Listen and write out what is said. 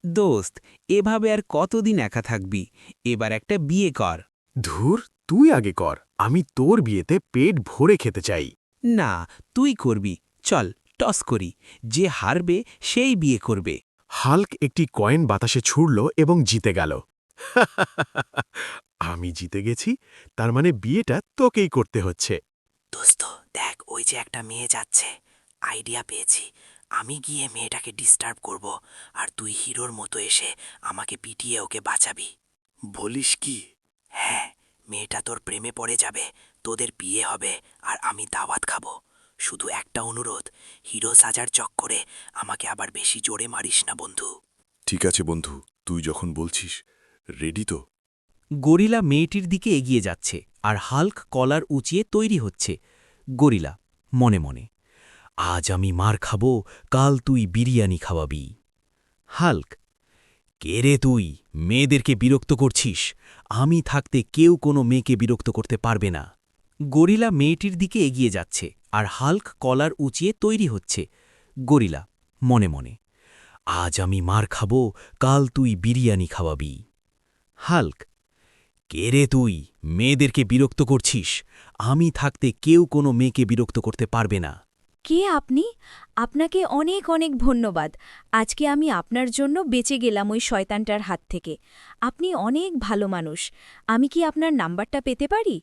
দোস্ত, এভাবে আর কতদিন একা থাকবি? এবার একটা বিয়ে কর। ধুর, তুই আগে কর। আমি তোর বিয়েতে পেট ভরে খেতে চাই। না, তুই করবি। চল, টস করি। যে হারবে সেই বিয়ে করবে। হাল্ক একটি কয়েন বাতাসে ছুড়ল এবং জিতে গেল। আমি জিতে গেছি, তার মানে বিয়েটা তোকেই করতে হচ্ছে। দোস্ত দেখ, ওই যে একটা মেয়ে যাচ্ছে। আইডিয়া পেয়েছি। আমি গিয়ে মেয়েটাকে ডিস্টার্ব করব, আর তুই হিরোর মতো এসে আমাকে পিটিয়ে ওকে বাঁচাবি। বলিস কি? হ্যাঁ, মেয়েটা তোর প্রেমে পড়ে যাবে, তোদের বিয়ে হবে, আর আমি দাওয়াত খাবো। শুধু একটা অনুরোধ, হিরো সাজার চক্করে আমাকে আবার বেশি জোরে মারিস না বন্ধু। ঠিক আছে বন্ধু, তুই যখন বলছিস। রেডি তো? গরিলা মেয়েটির দিকে এগিয়ে যাচ্ছে, আর হাল্ক কলার উঁচিয়ে তৈরি হচ্ছে। গরিলা মনে মনে, আজ আমি মার খাবো, কাল তুই বিরিয়ানি খাওয়াবি। হাল্ক, কে রে তুই? মেয়েদেরকে বিরক্ত করছিস? আমি থাকতে কেউ কোনো মেয়েকে বিরক্ত করতে পারবে না। গরিলা মেয়েটির দিকে এগিয়ে যাচ্ছে, আর হাল্ক কলার উঁচিয়ে তৈরি হচ্ছে। গরিলা মনে মনে, আজ আমি মার খাবো, কাল তুই বিরিয়ানি খাওয়াবি। হাল্ক, কে রে তুই? মেয়েদেরকে বিরক্ত করছিস? আমি থাকতে কেউ কোনো মেয়েকে বিরক্ত করতে পারবে না। কে আপনি? আপনাকে অনেক অনেক ধন্যবাদ। আজকে আমি আপনার জন্য বেঁচে গেলাম ওই শয়তানটার হাত থেকে। আপনি অনেক ভালো মানুষ। আমি কি আপনার নাম্বারটা পেতে পারি?